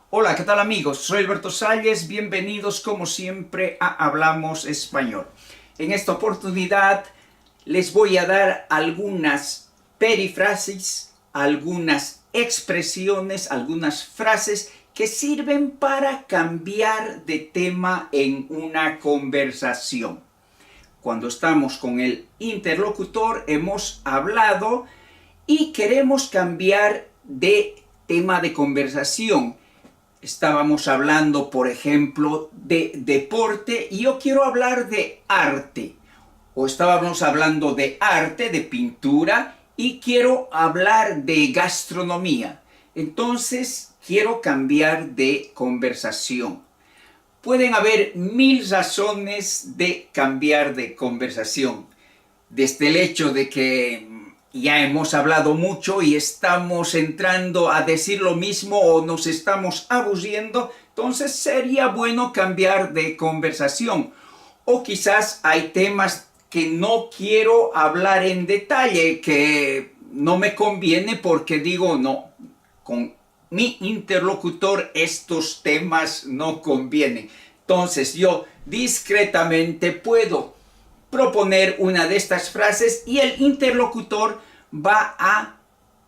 Hola, ¿qué tal amigos? Soy Alberto Salles, bienvenidos como siempre a Hablamos Español. En esta oportunidad les voy a dar algunas perifrases, algunas expresiones, algunas frases que sirven para cambiar de tema en una conversación. Cuando estamos con el interlocutor hemos hablado y queremos cambiar de tema de conversación. Estábamos hablando, por ejemplo, de deporte y yo quiero hablar de arte. O estábamos hablando de arte, de pintura, y quiero hablar de gastronomía. Entonces, quiero cambiar de conversación. Pueden haber mil razones de cambiar de conversación. Desde el hecho de que ya hemos hablado mucho y estamos entrando a decir lo mismo o nos estamos aburriendo, entonces sería bueno cambiar de conversación. O quizás hay temas que no quiero hablar en detalle, que no me conviene porque digo, no, con mi interlocutor estos temas no convienen. Entonces yo discretamente puedo proponer una de estas frases y el interlocutor va a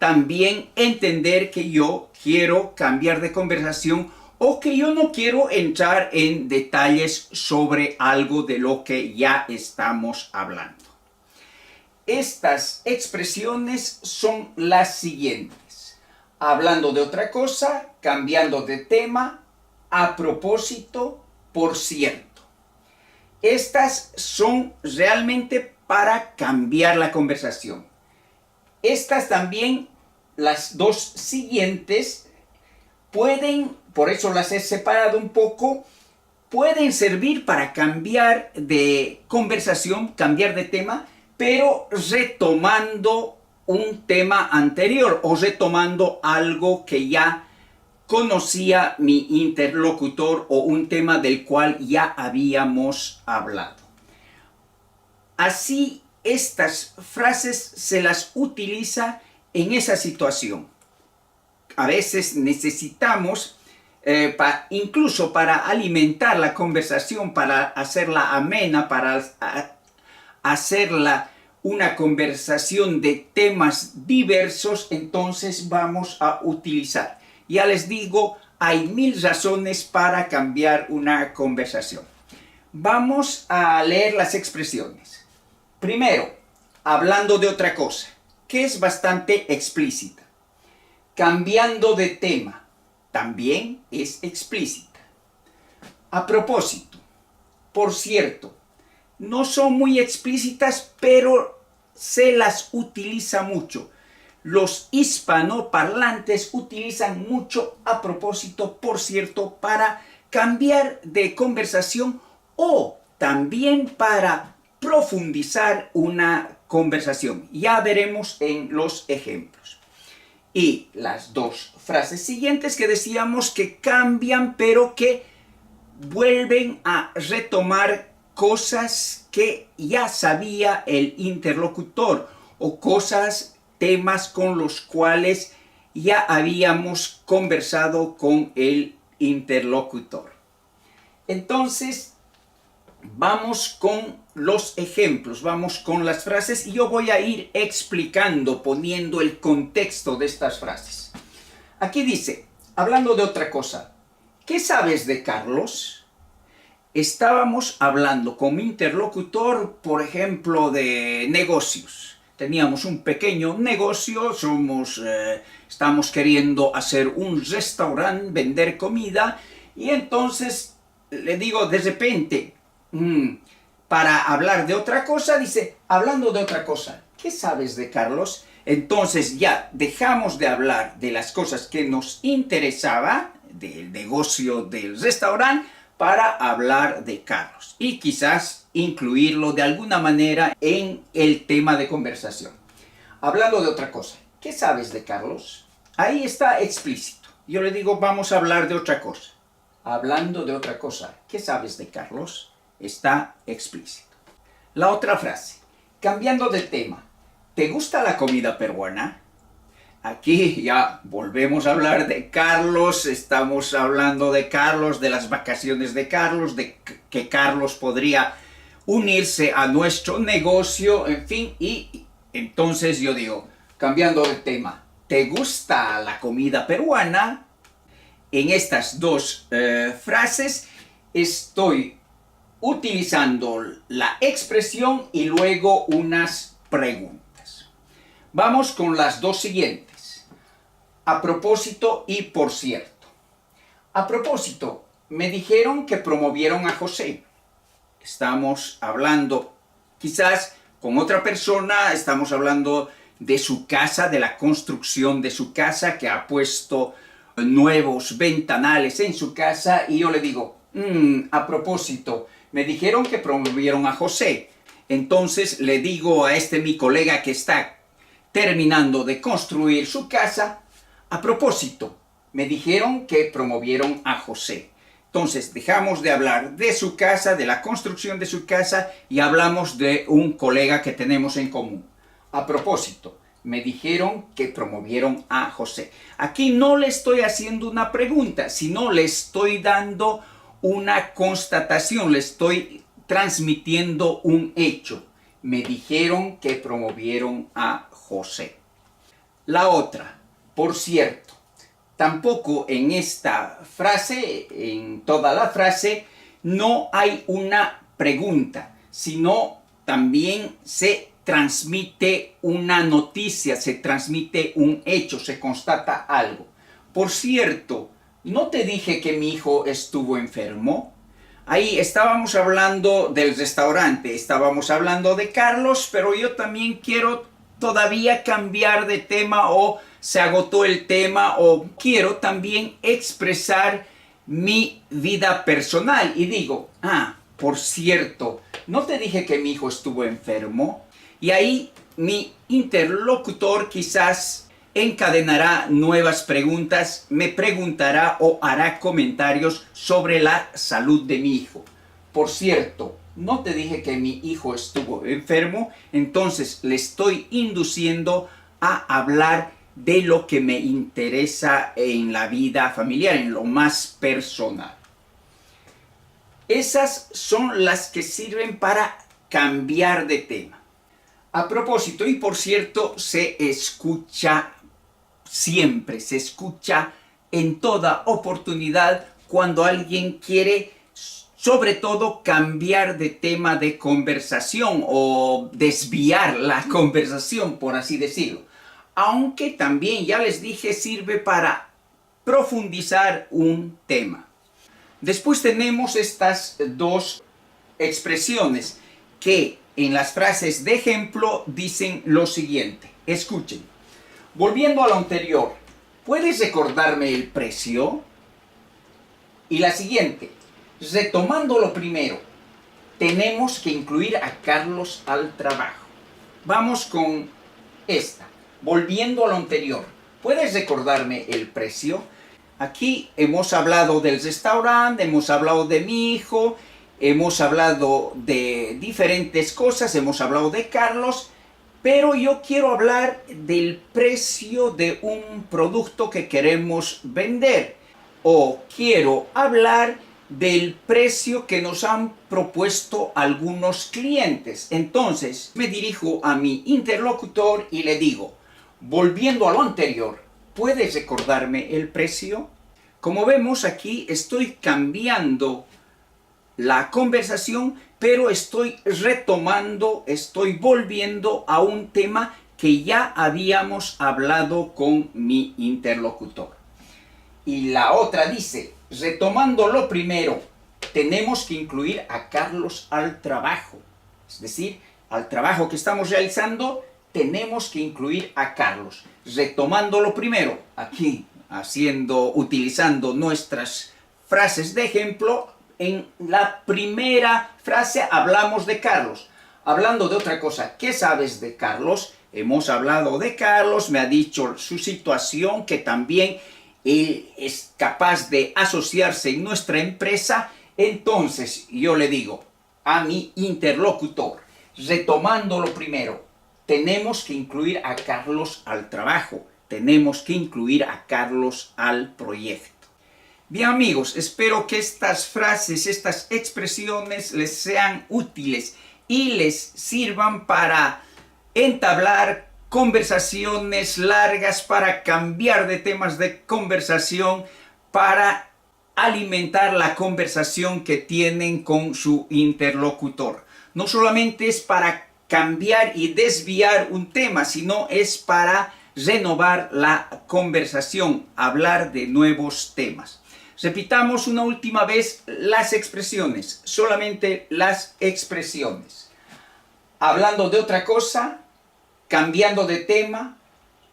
también entender que yo quiero cambiar de conversación o que yo no quiero entrar en detalles sobre algo de lo que ya estamos hablando. Estas expresiones son las siguientes: hablando de otra cosa, cambiando de tema, a propósito, por cierto. Estas son realmente para cambiar la conversación. Estas también, las dos siguientes, pueden, por eso las he separado un poco, pueden servir para cambiar de conversación, cambiar de tema, pero retomando un tema anterior o retomando algo que ya conocía mi interlocutor o un tema del cual ya habíamos hablado. Así, estas frases se las utiliza en esa situación. A veces necesitamos, incluso para alimentar la conversación, para hacerla amena, para hacerla una conversación de temas diversos, entonces vamos a utilizar. Ya les digo, hay mil razones para cambiar una conversación. Vamos a leer las expresiones. Primero, hablando de otra cosa, que es bastante explícita. Cambiando de tema, también es explícita. A propósito, por cierto, no son muy explícitas, pero se las utiliza mucho. Los hispanoparlantes utilizan mucho a propósito, por cierto, para cambiar de conversación o también para profundizar una conversación. Ya veremos en los ejemplos. Y las dos frases siguientes que decíamos que cambian, pero que vuelven a retomar cosas que ya sabía el interlocutor o temas con los cuales ya habíamos conversado con el interlocutor. Entonces, vamos con los ejemplos, vamos con las frases y yo voy a ir explicando, poniendo el contexto de estas frases. Aquí dice, hablando de otra cosa, ¿qué sabes de Carlos? Estábamos hablando con mi interlocutor, por ejemplo, de negocios. Teníamos un pequeño negocio, estamos queriendo hacer un restaurante, vender comida, y entonces le digo de repente, para hablar de otra cosa, dice, hablando de otra cosa, ¿qué sabes de Carlos? Entonces ya dejamos de hablar de las cosas que nos interesaba, del negocio del restaurante, para hablar de Carlos y quizás incluirlo de alguna manera en el tema de conversación. Hablando de otra cosa, ¿qué sabes de Carlos? Ahí está explícito. Yo le digo, vamos a hablar de otra cosa. Hablando de otra cosa, ¿qué sabes de Carlos? Está explícito. La otra frase, cambiando de tema, ¿te gusta la comida peruana? Aquí ya volvemos a hablar de Carlos, estamos hablando de Carlos, de las vacaciones de Carlos, de que Carlos podría unirse a nuestro negocio, en fin, y entonces yo digo, cambiando de tema, ¿te gusta la comida peruana? En estas dos frases estoy utilizando la expresión y luego unas preguntas. Vamos con las dos siguientes. A propósito y por cierto. A propósito, me dijeron que promovieron a José. Estamos hablando quizás con otra persona, estamos hablando de su casa, de la construcción de su casa, que ha puesto nuevos ventanales en su casa, y yo le digo, a propósito, me dijeron que promovieron a José. Entonces le digo a mi colega que está terminando de construir su casa, a propósito, me dijeron que promovieron a José. Entonces dejamos de hablar de su casa, de la construcción de su casa, y hablamos de un colega que tenemos en común. A propósito, me dijeron que promovieron a José. Aquí no le estoy haciendo una pregunta, sino le estoy dando una constatación, le estoy transmitiendo un hecho. Me dijeron que promovieron a José. La otra, por cierto, tampoco en esta frase, en toda la frase, no hay una pregunta, sino también se transmite una noticia, se transmite un hecho, se constata algo. Por cierto, ¿no te dije que mi hijo estuvo enfermo? Ahí estábamos hablando del restaurante, estábamos hablando de Carlos, pero yo también quiero todavía cambiar de tema, o se agotó el tema, o quiero también expresar mi vida personal. Y digo, por cierto, ¿no te dije que mi hijo estuvo enfermo? Y ahí mi interlocutor quizás encadenará nuevas preguntas, me preguntará o hará comentarios sobre la salud de mi hijo. Por cierto, ¿no te dije que mi hijo estuvo enfermo? Entonces le estoy induciendo a hablar de lo que me interesa en la vida familiar, en lo más personal. Esas son las que sirven para cambiar de tema. A propósito, y por cierto, se escucha siempre, se escucha en toda oportunidad cuando alguien quiere, sobre todo, cambiar de tema de conversación o desviar la conversación, por así decirlo. Aunque también, ya les dije, sirve para profundizar un tema. Después tenemos estas dos expresiones que en las frases de ejemplo dicen lo siguiente. Escuchen. Volviendo a lo anterior, ¿puedes recordarme el precio? Y la siguiente. Retomando lo primero, tenemos que incluir a Carlos al trabajo. Vamos con esta. Volviendo a lo anterior, ¿puedes recordarme el precio? Aquí hemos hablado del restaurante, hemos hablado de mi hijo, hemos hablado de diferentes cosas, hemos hablado de Carlos, pero yo quiero hablar del precio de un producto que queremos vender, o quiero hablar del precio que nos han propuesto algunos clientes. Entonces me dirijo a mi interlocutor y le digo, volviendo a lo anterior, ¿puedes recordarme el precio? Como vemos aquí, estoy cambiando la conversación, pero estoy retomando, estoy volviendo a un tema que ya habíamos hablado con mi interlocutor. Y la otra dice, retomando lo primero, tenemos que incluir a Carlos al trabajo. Es decir, al trabajo que estamos realizando, tenemos que incluir a Carlos. Retomando lo primero, aquí, utilizando nuestras frases de ejemplo, en la primera frase hablamos de Carlos. Hablando de otra cosa, ¿qué sabes de Carlos? Hemos hablado de Carlos, me ha dicho su situación, que también él es capaz de asociarse en nuestra empresa. Entonces yo le digo a mi interlocutor, retomando lo primero, tenemos que incluir a Carlos al trabajo. tenemos que incluir a Carlos al proyecto. Bien amigos, espero que estas frases, estas expresiones les sean útiles y les sirvan para entablar conversaciones largas, para cambiar de temas de conversación, para alimentar la conversación que tienen con su interlocutor. No solamente es para cambiar y desviar un tema, sino es para renovar la conversación, hablar de nuevos temas. Repitamos una última vez las expresiones, solamente las expresiones. Hablando de otra cosa, cambiando de tema,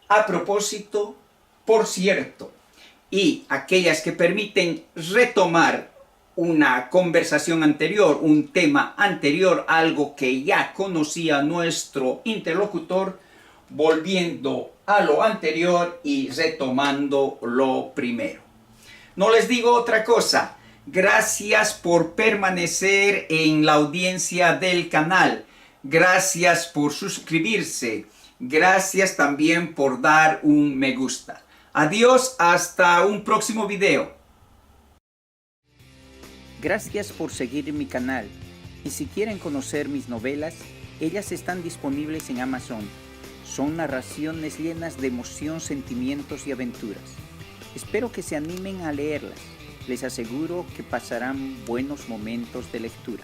a propósito, por cierto. Y aquellas que permiten retomar una conversación anterior, un tema anterior, algo que ya conocía nuestro interlocutor, volviendo a lo anterior y retomando lo primero. No les digo otra cosa. Gracias por permanecer en la audiencia del canal. Gracias por suscribirse. Gracias también por dar un me gusta. Adiós, hasta un próximo video. Gracias por seguir mi canal. Y si quieren conocer mis novelas, ellas están disponibles en Amazon. Son narraciones llenas de emoción, sentimientos y aventuras. Espero que se animen a leerlas. Les aseguro que pasarán buenos momentos de lectura.